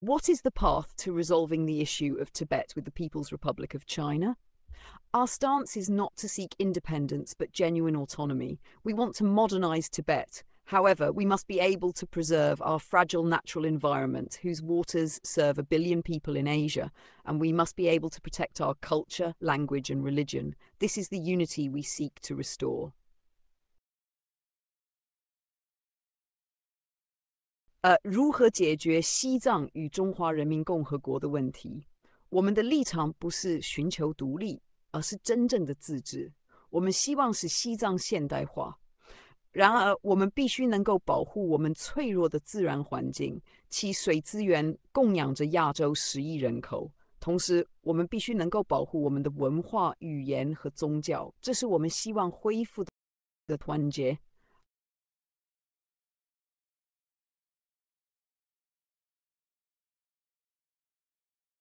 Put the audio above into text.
What is the path to resolving the issue of Tibet with the People's Republic of China? Our stance is not to seek independence but genuine autonomy. We want to modernize Tibet. However, we must be able to preserve our fragile natural environment, whose waters serve 1 billion people in Asia, and we must be able to protect our culture, language, and religion. This is the unity we seek to restore. 如何解决西藏与中华人民共和国的问题？我们的立场不是寻求独立，而是真正的自治。我们希望使西藏现代化。然而，我们必须能够保护我们脆弱的自然环境，其水资源供养着亚洲10亿人口。同时，我们必须能够保护我们的文化、语言和宗教，这是我们希望恢复的团结。